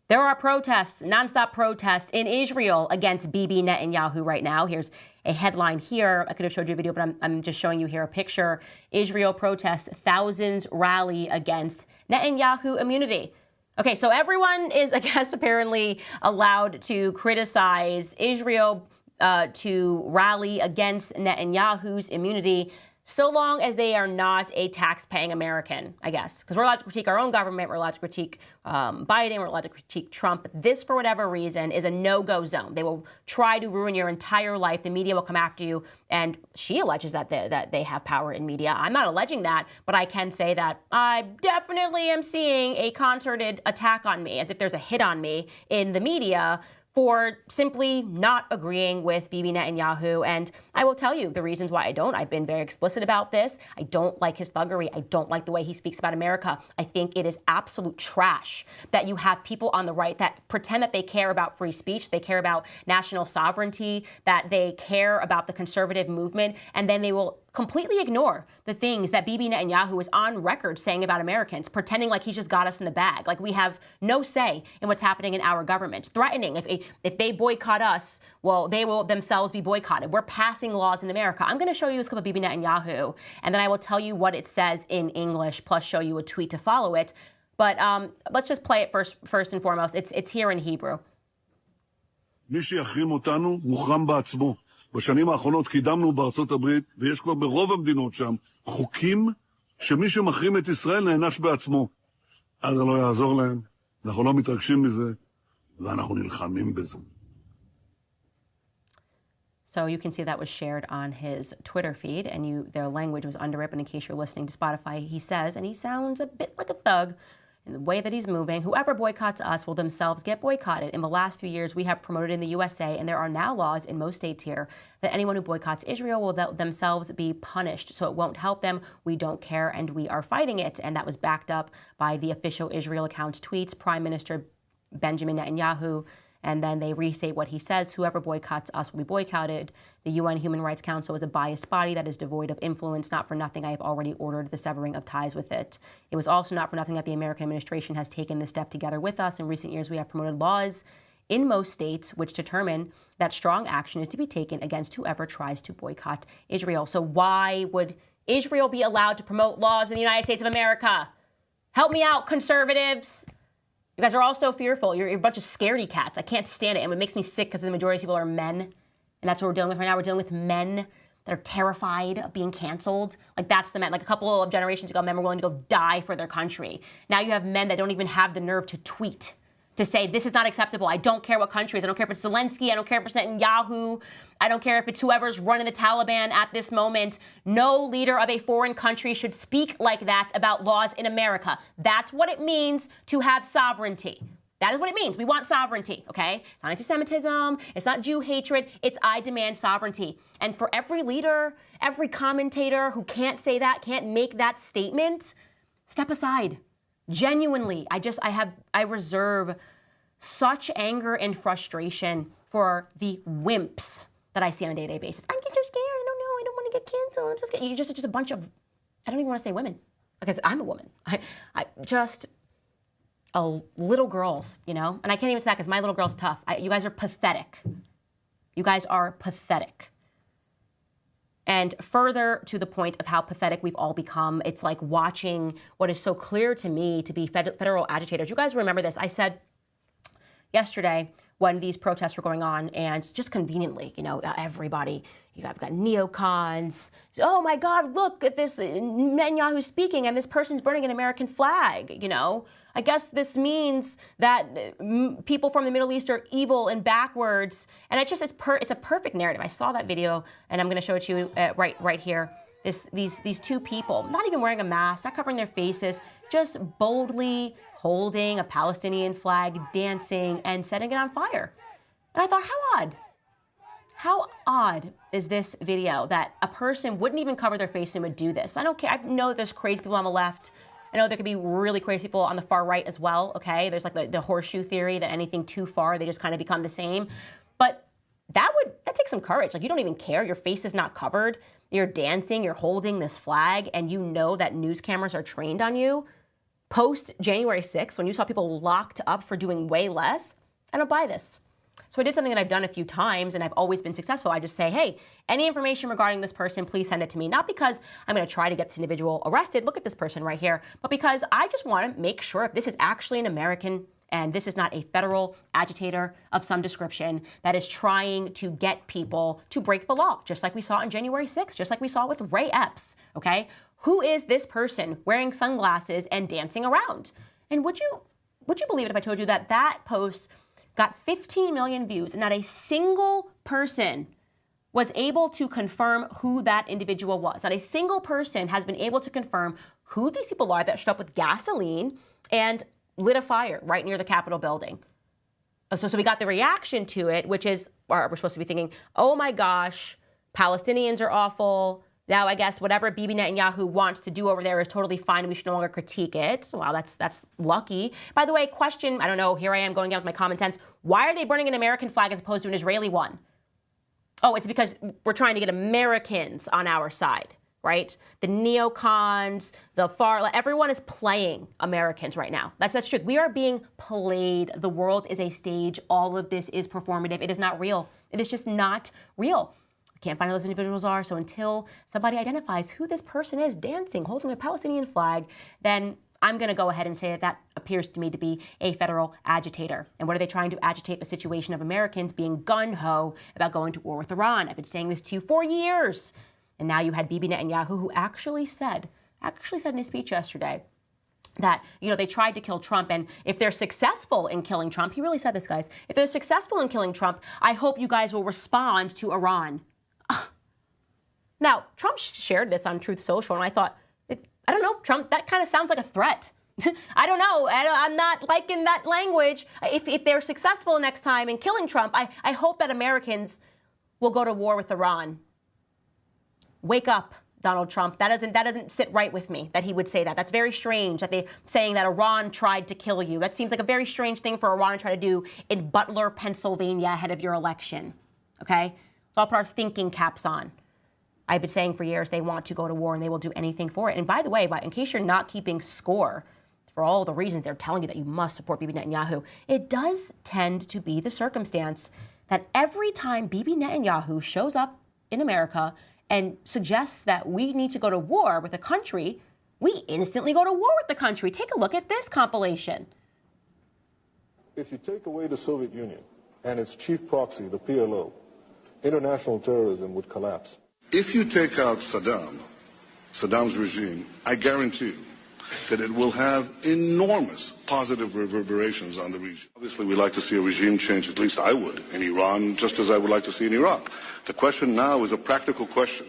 there are protests, nonstop protests in Israel against Bibi Netanyahu right now. Here's a headline here. I could have showed you a video, but I'm just showing you here a picture. Israel protests, thousands rally against Netanyahu immunity. Okay, so everyone is, I guess, apparently allowed to criticize Israel, to rally against Netanyahu's immunity, so long as they are not a tax-paying American, I guess. Because we're allowed to critique our own government, we're allowed to critique Biden, we're allowed to critique Trump. But this, for whatever reason, is a no-go zone. They will try to ruin your entire life. The media will come after you. And she alleges that they have power in media. I'm not alleging that, but I can say that I definitely am seeing a concerted attack on me, as if there's a hit on me in the media for simply not agreeing with Bibi Netanyahu. And I will tell you the reasons why I don't. I've been very explicit about this. I don't like his thuggery. I don't like the way he speaks about America. I think it is absolute trash that you have people on the right that pretend that they care about free speech, they care about national sovereignty, that they care about the conservative movement, and then they will completely ignore the things that Bibi Netanyahu is on record saying about Americans, pretending like he's just got us in the bag, like we have no say in what's happening in our government, threatening if they boycott us, well, they will themselves be boycotted. We're passing laws in America. I'm going to show you a clip of Bibi Netanyahu, and then I will tell you what it says in English, plus show you a tweet to follow it. But let's just play it first and foremost. It's here in Hebrew. מי שיחרים אותנו מוחרם בעצמו. בשנים האחרונות קידמנו בארצות הברית, ויש כבר ברוב המדינות שם, חוקים שמי שמחרים את ישראל נענש בעצמו. אז זה לא יעזור להם, אנחנו לא מתרגשים מזה, ואנחנו נלחמים בזה. So you can see that was shared on his Twitter feed, and their language was under it. But in case you're listening to Spotify, he says, and he sounds a bit like a thug in the way that he's moving, whoever boycotts us will themselves get boycotted. In the last few years, we have promoted in the USA, and there are now laws in most states here, that anyone who boycotts Israel will themselves be punished. So it won't help them. We don't care, and we are fighting it. And that was backed up by the official Israel account's tweets, Prime Minister Benjamin Netanyahu. And then they restate what he says: whoever boycotts us will be boycotted. The UN Human Rights Council is a biased body that is devoid of influence. Not for nothing, I have already ordered the severing of ties with it. It was also not for nothing that the American administration has taken this step together with us. In recent years, we have promoted laws in most states which determine that strong action is to be taken against whoever tries to boycott Israel. So why would Israel be allowed to promote laws in the United States of America? Help me out, conservatives. You guys are all so fearful. You're a bunch of scaredy cats. I can't stand it. And it makes me sick because the majority of people are men. And that's what we're dealing with right now. We're dealing with men that are terrified of being canceled. Like, that's the men. Like, a couple of generations ago, men were willing to go die for their country. Now you have men that don't even have the nerve to tweet, to say, this is not acceptable. I don't care what country it is. I don't care if it's Zelensky. I don't care if it's Netanyahu. I don't care if it's whoever's running the Taliban at this moment. No leader of a foreign country should speak like that about laws in America. That's what it means to have sovereignty. That is what it means. We want sovereignty, okay? It's not anti-Semitism. It's not Jew hatred. It's I demand sovereignty. And for every leader, every commentator who can't say that, can't make that statement, step aside. Genuinely, I reserve such anger and frustration for the wimps that I see on a day-to-day basis. I'm just scared. I don't know. I don't want to get canceled. I'm so scared. You're just a bunch of, I don't even want to say women, because I'm a woman. Just little girls, you know? And I can't even say that because my little girl's tough. You guys are pathetic. You guys are pathetic. And further to the point of how pathetic we've all become, it's like watching what is so clear to me to be federal agitators. You guys remember this. I said yesterday, when these protests were going on, and just conveniently, everybody, you've got neocons. Oh my God, look at this Netanyahu speaking, and this person's burning an American flag. I guess this means that people from the Middle East are evil and backwards, and it's a perfect narrative. I saw that video, and I'm going to show it to you right here. These two people, not even wearing a mask, not covering their faces, just boldly holding a Palestinian flag, dancing, and setting it on fire. And I thought, how odd is this video that a person wouldn't even cover their face and would do this? I don't care. I know that there's crazy people on the left. I know there could be really crazy people on the far right as well, okay? There's like the horseshoe theory that anything too far, they just kind of become the same. But that takes some courage. Like, you don't even care. Your face is not covered. You're dancing, you're holding this flag, and you know that news cameras are trained on you. Post January 6th, when you saw people locked up for doing way less, I don't buy this. So I did something that I've done a few times, and I've always been successful. I just say, hey, any information regarding this person, please send it to me. Not because I'm going to try to get this individual arrested. Look at this person right here. But because I just want to make sure if this is actually an American and this is not a federal agitator of some description that is trying to get people to break the law, just like we saw on January 6th, just like we saw with Ray Epps, okay? Who is this person wearing sunglasses and dancing around? And would you believe it if I told you that post got 15 million views and not a single person was able to confirm who that individual was? Not a single person has been able to confirm who these people are that showed up with gasoline and lit a fire right near the Capitol building. So we got the reaction to it, which is, we're supposed to be thinking, oh my gosh, Palestinians are awful. Now I guess whatever Bibi Netanyahu wants to do over there is totally fine. We should no longer critique it. Wow, that's lucky. By the way, question, I don't know, here I am going down with my common sense. Why are they burning an American flag as opposed to an Israeli one? Oh, it's because we're trying to get Americans on our side, right? The neocons, the far, everyone is playing Americans right now. That's true. We are being played. The world is a stage. All of this is performative. It is not real. It is just not real. We can't find who those individuals are. So until somebody identifies who this person is dancing, holding a Palestinian flag, then I'm going to go ahead and say that appears to me to be a federal agitator. And what are they trying to agitate? The situation of Americans being gun-ho about going to war with Iran. I've been saying this to you for years. And now you had Bibi Netanyahu, who actually said in his speech yesterday that, they tried to kill Trump. And if they're successful in killing Trump, he really said this, guys, if they're successful in killing Trump, I hope you guys will respond to Iran. Now, Trump shared this on Truth Social, and I thought, I don't know, Trump, that kind of sounds like a threat. I don't know. I'm not liking that language. If they're successful next time in killing Trump, I hope that Americans will go to war with Iran. Wake up, Donald Trump. That doesn't sit right with me that he would say that. That's very strange that they're saying that Iran tried to kill you. That seems like a very strange thing for Iran to try to do in Butler, Pennsylvania ahead of your election. Okay? So I'll put our thinking caps on. I've been saying for years they want to go to war and they will do anything for it. And by the way, in case you're not keeping score for all the reasons they're telling you that you must support Bibi Netanyahu, it does tend to be the circumstance that every time Bibi Netanyahu shows up in America and suggests that we need to go to war with a country, we instantly go to war with the country. Take a look at this compilation. If you take away the Soviet Union and its chief proxy, the PLO, international terrorism would collapse. If you take out Saddam's regime, I guarantee you that it will have enormous positive reverberations on the region. Obviously, we'd like to see a regime change, at least I would, in Iran, just as I would like to see in Iraq. The question now is a practical question.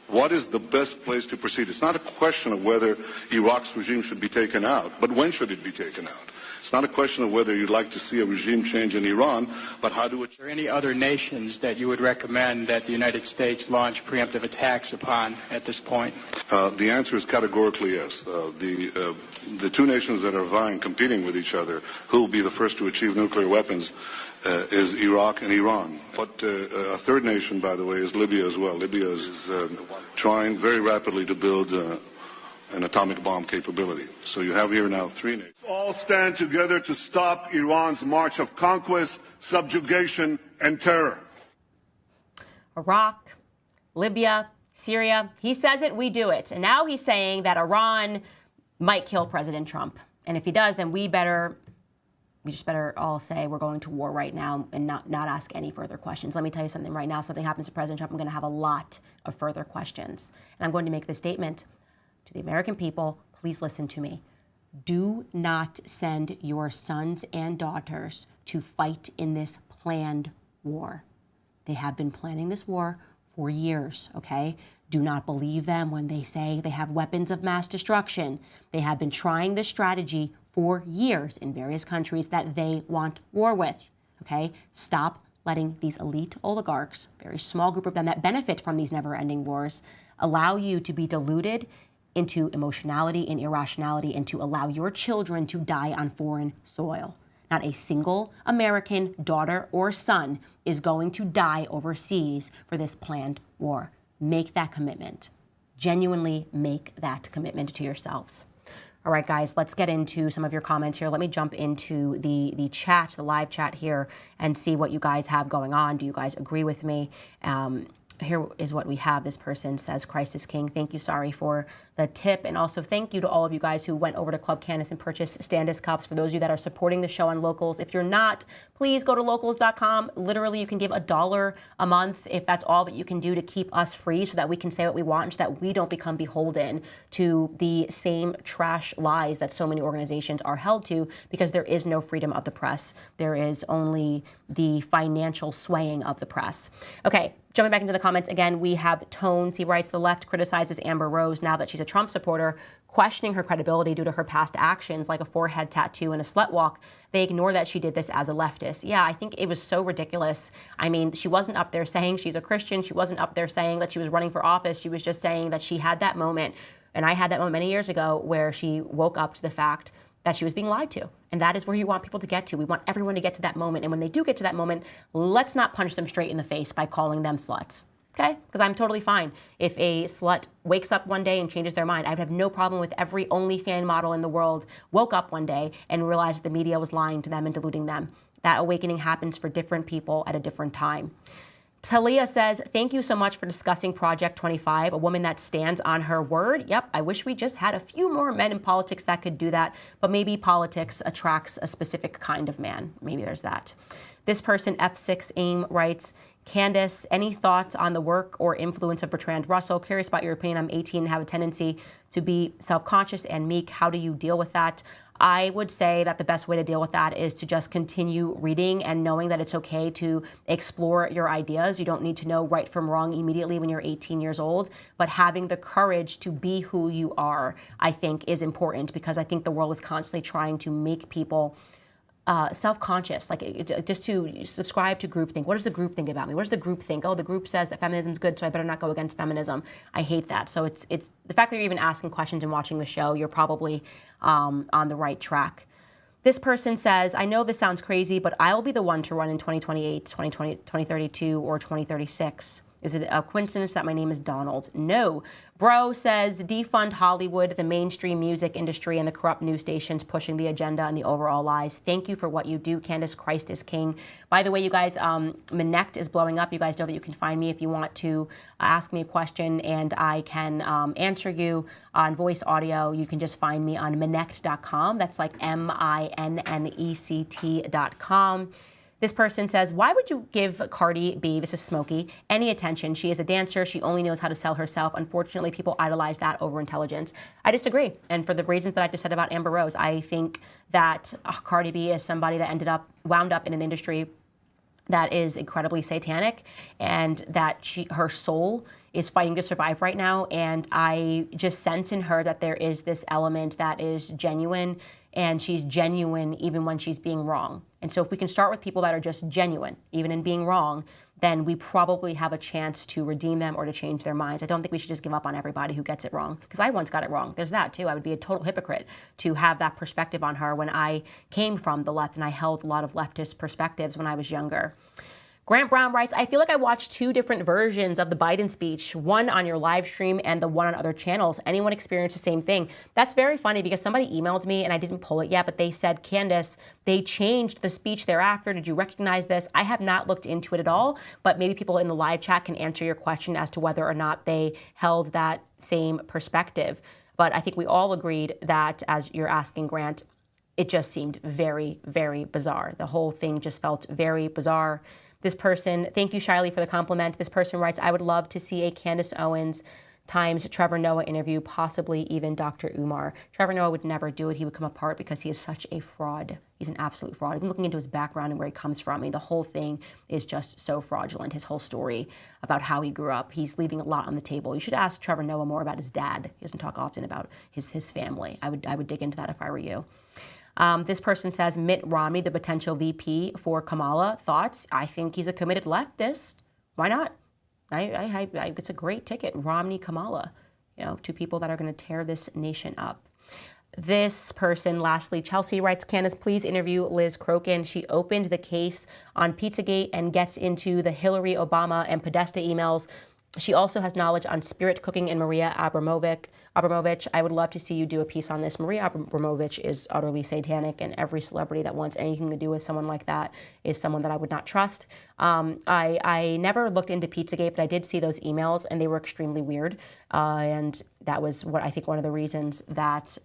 What is the best place to proceed? It's not a question of whether Iraq's regime should be taken out, but when should it be taken out? It's not a question of whether you'd like to see a regime change in Iran, but how to... Are there any other nations that you would recommend that the United States launch preemptive attacks upon at this point? The answer is categorically yes. The two nations that are competing with each other, who will be the first to achieve nuclear weapons, is Iraq and Iran. But a third nation, by the way, is Libya as well. Libya is trying very rapidly to build an atomic bomb capability. So you have here now three nations. All stand together to stop Iran's march of conquest, subjugation, and terror. Iraq, Libya, Syria, he says it, we do it. And now he's saying that Iran might kill President Trump. And if he does, then we better we just better all say we're going to war right now and not ask any further questions. Let me tell you something right now. Something happens to President Trump, I'm going to have a lot of further questions. And I'm going to make this statement to the American people. Please listen to me. Do not send your sons and daughters to fight in this planned war. They have been planning this war for years, okay? Do not believe them when they say they have weapons of mass destruction. They have been trying this strategy for years in various countries that they want war with, okay? Stop letting these elite oligarchs, very small group of them that benefit from these never-ending wars, allow you to be deluded into emotionality and irrationality and to allow your children to die on foreign soil. Not a single American daughter or son is going to die overseas for this planned war. Make that commitment. Genuinely make that commitment to yourselves. All right, guys, let's get into some of your comments here. Let me jump into the chat, the live chat here, and see what you guys have going on. Do you guys agree with me? Here is what we have. This person says, Christ is King. Thank you, sorry, for the tip. And also thank you to all of you guys who went over to Club Candace and purchased Standis cups. For those of you that are supporting the show on Locals, if you're not, please go to locals.com. Literally, you can give $1 a month if that's all that you can do to keep us free so that we can say what we want and so that we don't become beholden to the same trash lies that so many organizations are held to, because there is no freedom of the press. There is only the financial swaying of the press. Okay. Jumping back into the comments again, we have Tones. He writes, the left criticizes Amber Rose now that she's a Trump supporter, questioning her credibility due to her past actions like a forehead tattoo and a slut walk. They ignore that she did this as a leftist. Yeah, I think it was so ridiculous. I mean, she wasn't up there saying she's a Christian. She wasn't up there saying that she was running for office. She was just saying that she had that moment. And I had that moment many years ago where she woke up to the fact that she was being lied to. And that is where you want people to get to. We want everyone to get to that moment. And when they do get to that moment, let's not punch them straight in the face by calling them sluts. Okay? Because I'm totally fine if a slut wakes up one day and changes their mind. I would have no problem with every OnlyFans model in the world woke up one day and realized the media was lying to them and deluding them. That awakening happens for different people at a different time. Talia says, thank you so much for discussing Project 25, a woman that stands on her word. Yep, I wish we just had a few more men in politics that could do that, but maybe politics attracts a specific kind of man. Maybe there's that. This person, F6 AIM, writes, Candace, any thoughts on the work or influence of Bertrand Russell? Curious about your opinion. I'm 18 and have a tendency to be self-conscious and meek. How do you deal with that? I would say that the best way to deal with that is to just continue reading and knowing that it's okay to explore your ideas. You don't need to know right from wrong immediately when you're 18 years old, but having the courage to be who you are, I think, is important, because I think the world is constantly trying to make people self-conscious, like just to subscribe to groupthink. What does the group think about me? What does the group think? Oh, the group says that feminism is good, so I better not go against feminism. I hate that. So it's the fact that you're even asking questions and watching the show, you're probably on the right track. This person says, I know this sounds crazy, but I'll be the one to run in 2028, 2032, or 2036. Is it a coincidence that my name is Donald? No. Bro says, defund Hollywood, the mainstream music industry, and the corrupt news stations pushing the agenda and the overall lies. Thank you for what you do, Candace. Christ is King. By the way, you guys, Minect is blowing up. You guys know that you can find me if you want to ask me a question, and I can answer you on voice audio. You can just find me on Minect.com. That's like MINNECT.com. This person says, why would you give Cardi B, this is Smokey, any attention? She is a dancer. She only knows how to sell herself. Unfortunately, people idolize that over intelligence. I disagree. And for the reasons that I just said about Amber Rose, I think that Cardi B is somebody that wound up in an industry that is incredibly satanic, and that her soul is fighting to survive right now. And I just sense in her that there is this element that is genuine, and she's genuine even when she's being wrong. And so if we can start with people that are just genuine, even in being wrong, then we probably have a chance to redeem them or to change their minds. I don't think we should just give up on everybody who gets it wrong, because I once got it wrong. There's that too. I would be a total hypocrite to have that perspective on her when I came from the left and I held a lot of leftist perspectives when I was younger. Grant Brown writes, I feel like I watched two different versions of the Biden speech, one on your live stream and the one on other channels. Anyone experienced the same thing? That's very funny, because somebody emailed me and I didn't pull it yet, but they said, Candace, they changed the speech thereafter. Did you recognize this? I have not looked into it at all, but maybe people in the live chat can answer your question as to whether or not they held that same perspective. But I think we all agreed that, as you're asking, Grant, it just seemed very, very bizarre. The whole thing just felt very bizarre. This person, thank you, Shiley, for the compliment. This person writes, I would love to see a Candace Owens times Trevor Noah interview, possibly even Dr. Umar. Trevor Noah would never do it. He would come apart because he is such a fraud. He's an absolute fraud. Even looking into his background and where he comes from, I mean, the whole thing is just so fraudulent. His whole story about how he grew up, he's leaving a lot on the table. You should ask Trevor Noah more about his dad. He doesn't talk often about his family. I would dig into that if I were you. This person says, Mitt Romney, the potential VP for Kamala. Thoughts? I think he's a committed leftist. Why not? It's a great ticket. Romney, Kamala, two people that are going to tear this nation up. This person, lastly, Chelsea writes, Candace, please interview Liz Crokin. She opened the case on Pizzagate and gets into the Hillary, Obama, and Podesta emails. She also has knowledge on spirit cooking and Maria Abramovich. I would love to see you do a piece on this. Maria Abramovich is utterly satanic, and every celebrity that wants anything to do with someone like that is someone that I would not trust. I never looked into Pizzagate, but I did see those emails, and they were extremely weird. And that was what I think one of the reasons that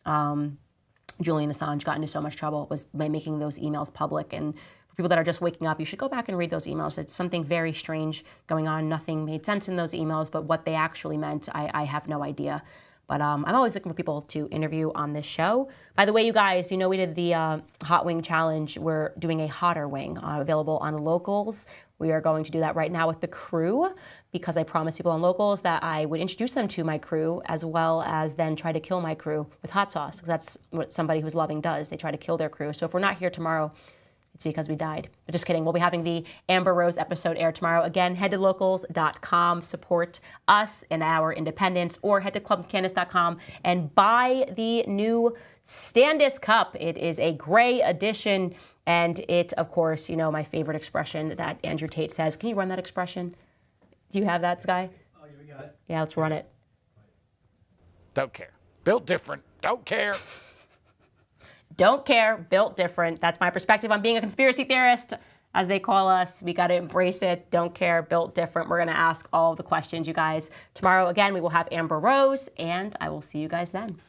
Julian Assange got into so much trouble was by making those emails public. And for people that are just waking up, you should go back and read those emails. It's something very strange going on. Nothing made sense in those emails, but what they actually meant, I have no idea. But I'm always looking for people to interview on this show. By the way, you guys, we did the Hot Wing Challenge. We're doing a hotter wing available on Locals. We are going to do that right now with the crew because I promised people on Locals that I would introduce them to my crew as well as then try to kill my crew with hot sauce, because that's what somebody who's loving does. They try to kill their crew. So if we're not here tomorrow, it's because we died. But just kidding. We'll be having the Amber Rose episode air tomorrow. Again, head to locals.com, support us and our independence, or head to clubcandace.com and buy the new Standis cup. It is a gray edition, and it, of course, my favorite expression that Andrew Tate says. Can you run that expression? Do you have that, Sky? Oh, yeah, we got it. Yeah, let's run it. Don't care. Built different. Don't care. Don't care, built different. That's my perspective on being a conspiracy theorist, as they call us. We got to embrace it. Don't care, built different. We're going to ask all of the questions, you guys. Tomorrow, again, we will have Amber Rose, and I will see you guys then.